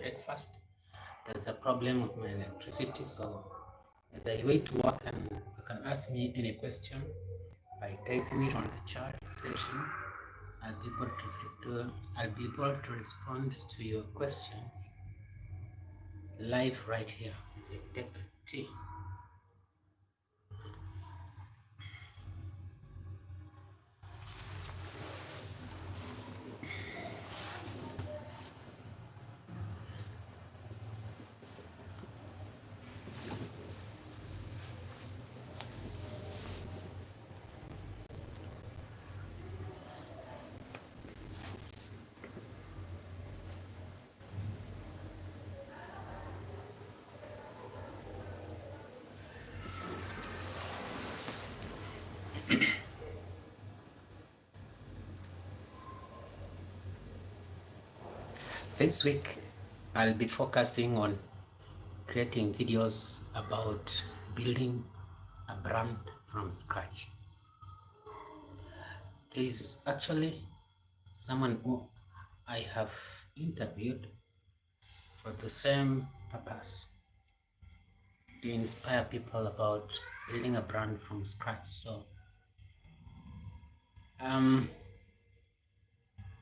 breakfast. There's a problem with my electricity, so as I wait to work, and you can ask me any question by typing it on the chat session. I'll be able to respond to your questions live right here as I take tea. This week, I'll be focusing on creating videos about building a brand from scratch. There is actually someone who I have interviewed for the same purpose, to inspire people about building a brand from scratch. So,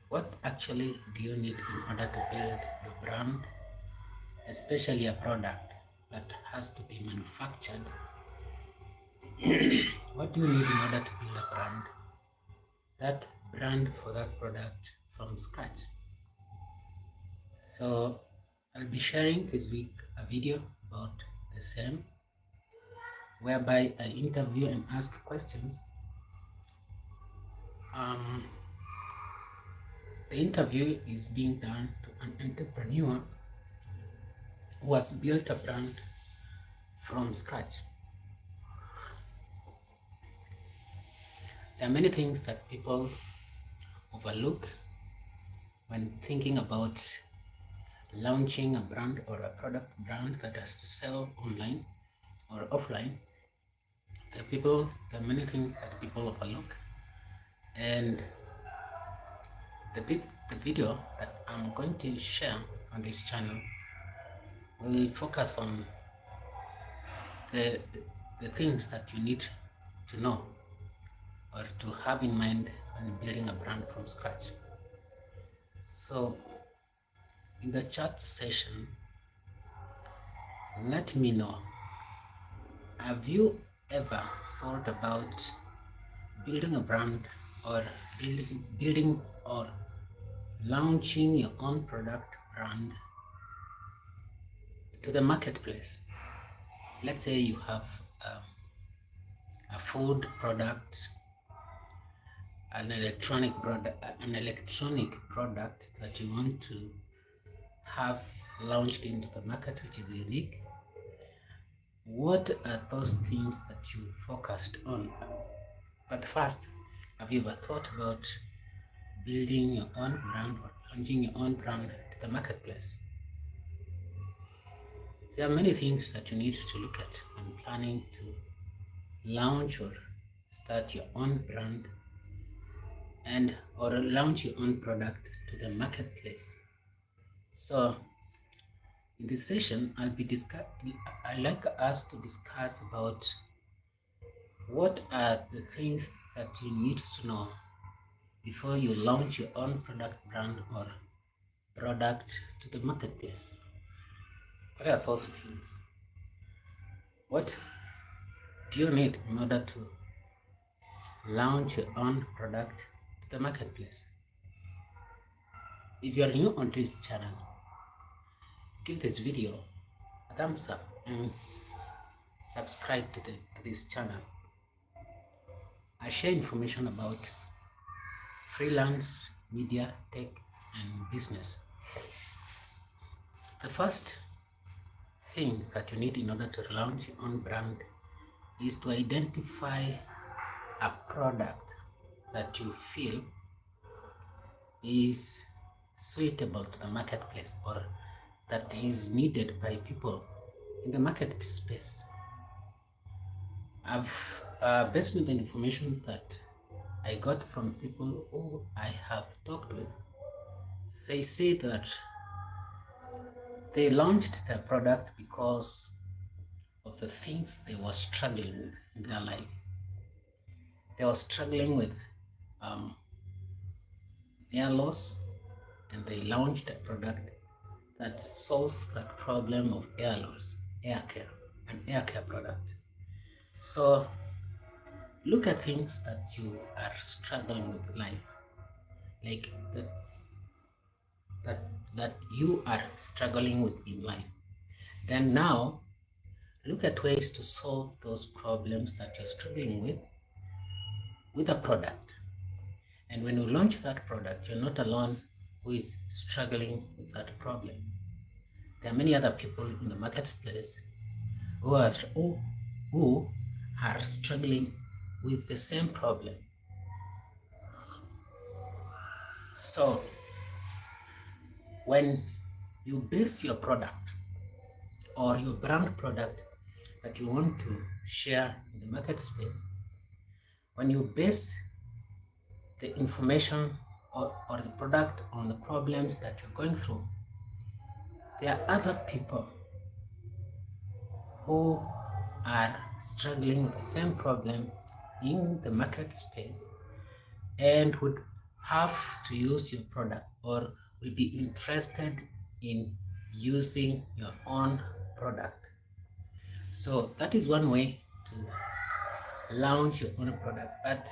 what actually do you need in order to build your brand, especially a product that has to be manufactured? What do you need in order to build a brand? That brand for that product from scratch. So I'll be sharing this week a video about the same, whereby I interview and ask questions. The interview is being done to an entrepreneur who has built a brand from scratch. There are many things that people overlook when thinking about launching a brand or a product brand that has to sell online or offline. There are many things that people overlook, and the video that I'm going to share on this channel will focus on the things that you need to know or to have in mind when building a brand from scratch. So in the chat session, let me know, have you ever thought about building a brand or building or launching your own product brand to the marketplace? Let's say you have a food product, an electronic product that you want to have launched into the market, which is unique. What are those things that you focused on? But first, have you ever thought about building your own brand or launching your own brand to the marketplace? There are many things that you need to look at when planning to launch or start your own brand or launch your own product to the marketplace. So in this session, I'd like us to discuss about what are the things that you need to know before you launch your own product brand or product to the marketplace. What are those things? What do you need in order to launch your own product to the marketplace? If you are new on this channel, give this video a thumbs up and subscribe to this channel. I share information about freelance, media, tech, and business. The first thing that you need in order to launch your own brand is to identify a product that you feel is suitable to the marketplace or that is needed by people in the market space. I've based on the information that I got from people who I have talked with, they say that They launched their product because of the things they were struggling with in their life. They were struggling with hair loss, and they launched a product that solves that problem of hair loss, hair care, an hair care product. So look at things that you are struggling with in life, like that you are struggling with in life. Then now look at ways to solve those problems that you're struggling with a product. And when you launch that product, you're not alone who is struggling with that problem. There are many other people in the marketplace who are struggling with the same problem. So when you base your product or your brand product that you want to share in the market space, when you base the information or the product on the problems that you're going through, there are other people who are struggling with the same problem in the market space and would have to use your product or will be interested in using your own product. So that is one way to launch your own product. But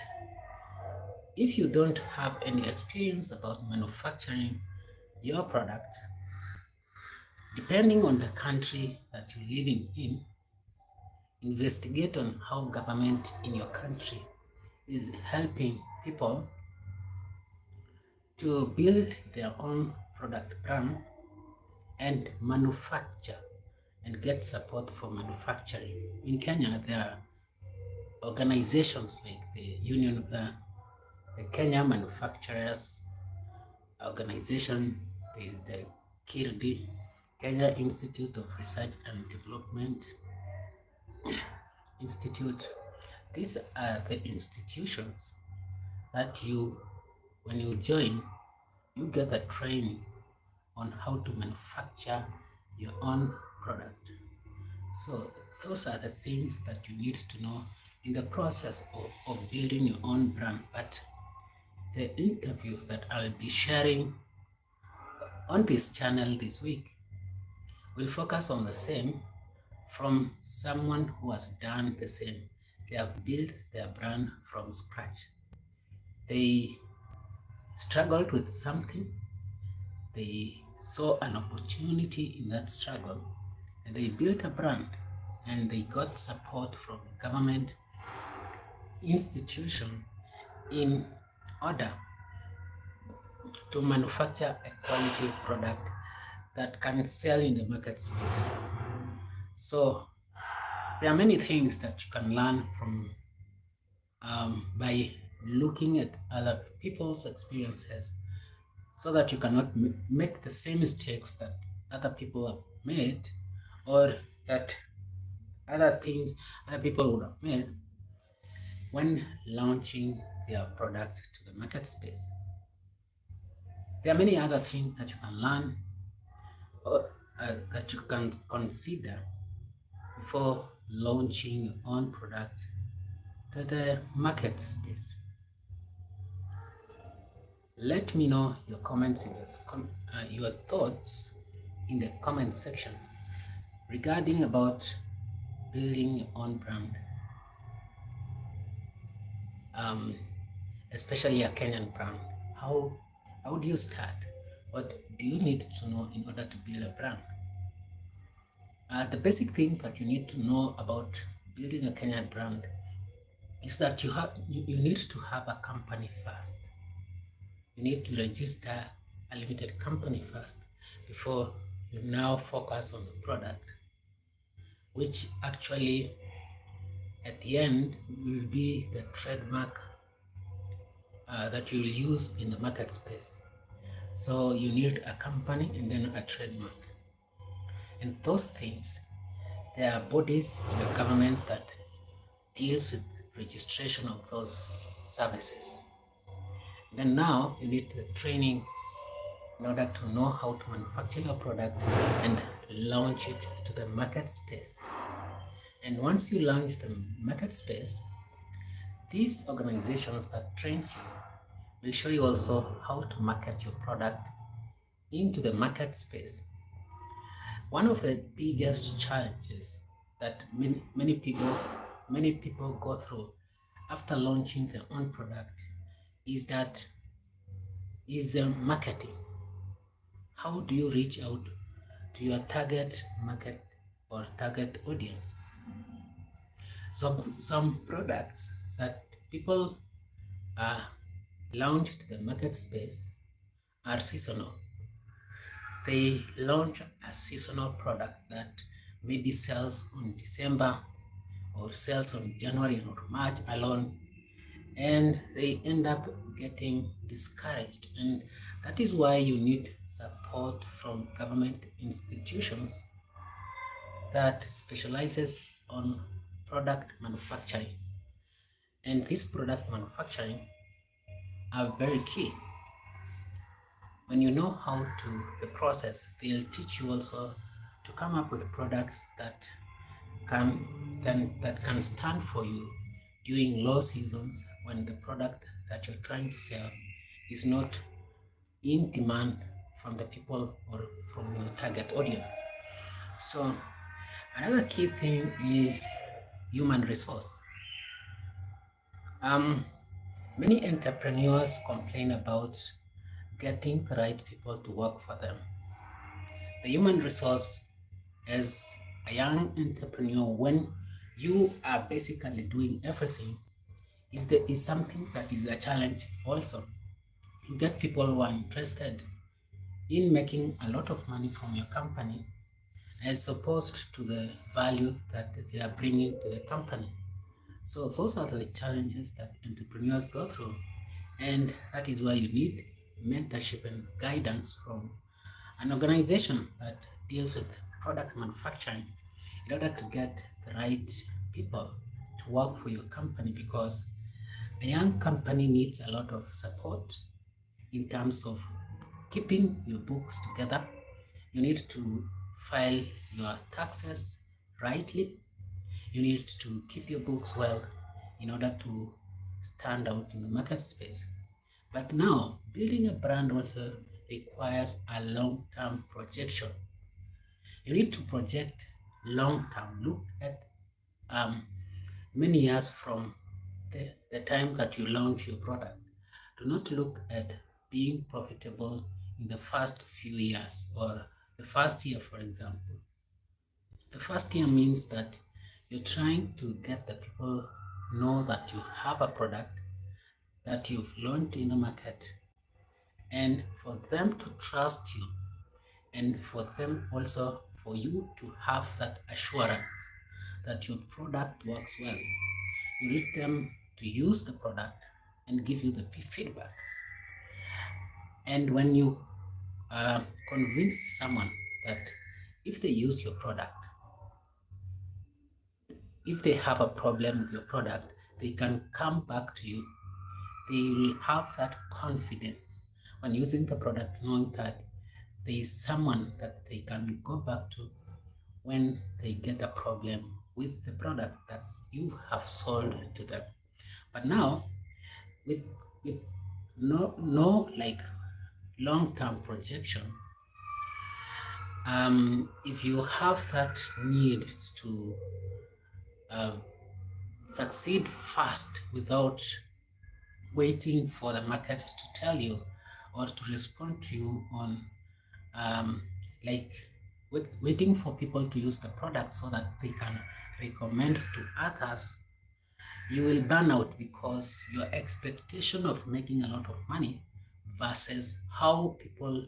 if you don't have any experience about manufacturing your product, depending on the country that you're living in, investigate on how government in your country is helping people to build their own product brand and manufacture and get support for manufacturing. In Kenya, there are organizations like the Union, the Kenya Manufacturers Organization, there is the KIRDI, Kenya Institute of Research and Development Institute. These are the institutions that when you join, you get a training on how to manufacture your own product. So those are the things that you need to know in the process of building your own brand. But the interview that I'll be sharing on this channel this week will focus on the same from someone who has done the same. They have built their brand from scratch. They struggled with something, they saw an opportunity in that struggle, and they built a brand, and they got support from the government institution in order to manufacture a quality product that can sell in the market space. So there are many things that you can learn from by looking at other people's experiences, so that you cannot make the same mistakes that other people have made, or that other people would have made when launching their product to the market space. There are many other things that you can learn or that you can consider before launching your own product to the market space. Let me know your comments your thoughts in the comment section regarding about building your own brand, especially a Kenyan brand. How do you start? What do you need to know in order to build a brand? The basic thing that you need to know about building a Kenyan brand is that you need to have a company first. You need to register a limited company first before you now focus on the product, which actually at the end will be the trademark that you will use in the market space. So you need a company and then a trademark. And those things, there are bodies in the government that deals with registration of those services. Then now you need the training in order to know how to manufacture your product and launch it to the market space. And once you launch the market space, these organizations that trains you will show you also how to market your product into the market space. One of the biggest challenges that many people go through after launching their own product is the marketing. How do you reach out to your target market or target audience? Some products that people launch to the market space are seasonal. They launch a seasonal product that maybe sells on December or sells on January or March alone, and they end up getting discouraged. And that is why you need support from government institutions that specializes on product manufacturing. And this product manufacturing are very key. When you know how to the process, they'll teach you also to come up with products that can stand for you during low seasons when the product that you're trying to sell is not in demand from the people or from your target audience. So another key thing is human resource. Many entrepreneurs complain about getting the right people to work for them. The human resource as a young entrepreneur, when you are basically doing everything, is something that is a challenge also. You get people who are interested in making a lot of money from your company as opposed to the value that they are bringing to the company. So those are the challenges that entrepreneurs go through, and that is why you need mentorship and guidance from an organization that deals with product manufacturing in order to get the right people to work for your company, because a young company needs a lot of support in terms of keeping your books together. You need to file your taxes rightly. You need to keep your books well in order to stand out in the market space. But now, building a brand also requires a long-term projection. You need to project long-term. Look at many years from the time that you launch your product. Do not look at being profitable in the first few years or the first year, for example. The first year means that you're trying to get the people know that you have a product that you've launched in the market, and for them to trust you, and for them also for you to have that assurance that your product works well. You need them to use the product and give you the feedback. And when you convince someone that if they use your product, if they have a problem with your product, they can come back to you. They will have that confidence when using the product, knowing that there is someone that they can go back to when they get a problem with the product that you have sold to them. But now, with no like long-term projection, if you have that need to succeed fast without waiting for the market to tell you or to respond to you on like waiting for people to use the product so that they can recommend to others, you will burn out, because your expectation of making a lot of money versus how people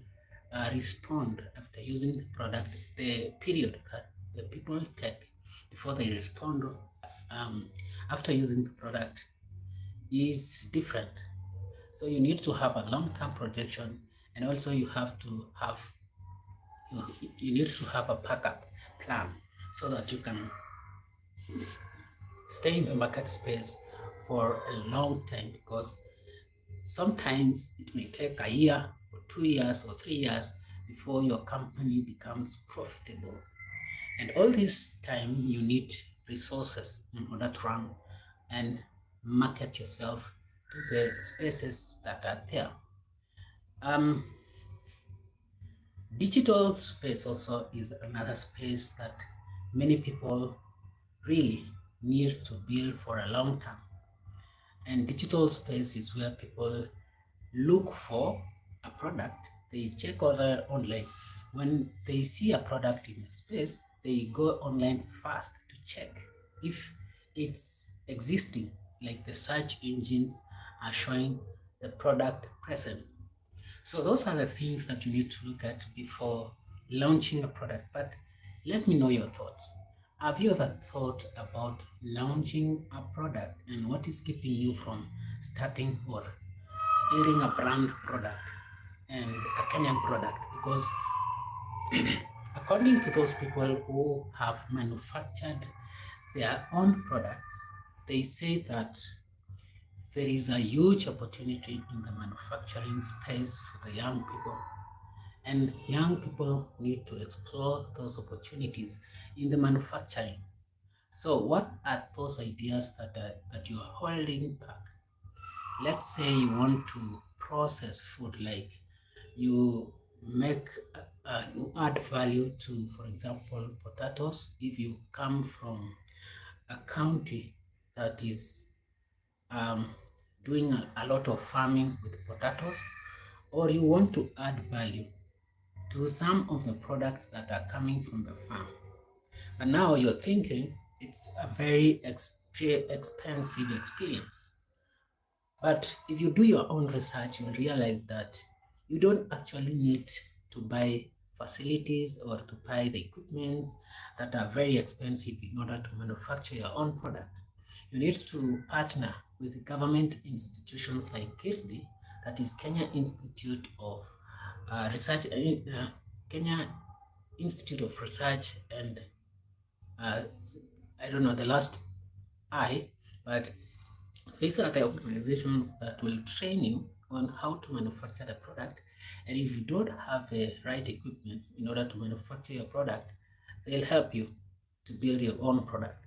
respond after using the product, the period that the people take before they respond after using the product is different. So you need to have a long-term projection, and also you have to have you need to have a backup plan so that you can stay in the market space for a long time, because sometimes it may take a year or 2 years or 3 years before your company becomes profitable. And all this time you need resources in order to run and market yourself to the spaces that are there. Digital space also is another space that many people really need to build for a long time. And digital space is where people look for a product, they check online. When they see a product in a space, they go online first to check if it's existing, like the search engines are showing the product present. So those are the things that you need to look at before launching a product. But let me know your thoughts. Have you ever thought about launching a product, and what is keeping you from starting or building a brand product and a Kenyan product? Because according to those people who have manufactured their own products, they say that there is a huge opportunity in the manufacturing space for the young people, and young people need to explore those opportunities in the manufacturing. So what are those ideas that you are holding back? Let's say you want to process food, like you make you add value to, for example, potatoes. If you come from a county that is doing a lot of farming with potatoes, or you want to add value to some of the products that are coming from the farm, but now you're thinking it's a very expensive experience. But if you do your own research, you'll realize that you don't actually need to buy facilities or to buy the equipments that are very expensive in order to manufacture your own product. You need to partner with government institutions like KIRDI, that is Kenya Institute of Research, Kenya Institute of Research, and I don't know the last I, but these are the organizations that will train you on how to manufacture the product. And if you don't have the right equipment in order to manufacture your product, they'll help you to build your own product.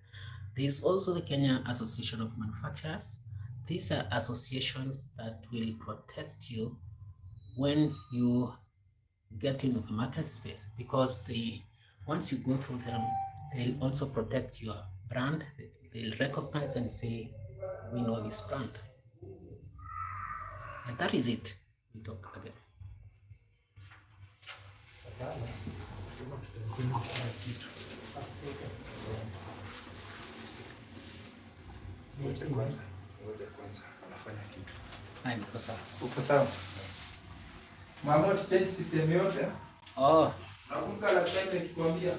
There's also the Kenya Association of Manufacturers. These are associations that will protect you when you get into the market space, because once you go through them, they'll also protect your brand. They'll recognize and say, we know this brand. And that is it. We'll talk again. Ngoja kwanza anafanya kitu. Niko sawa. Uko sawa? Mama, change system yote. Oh. Nakumbuka last time nikikwambia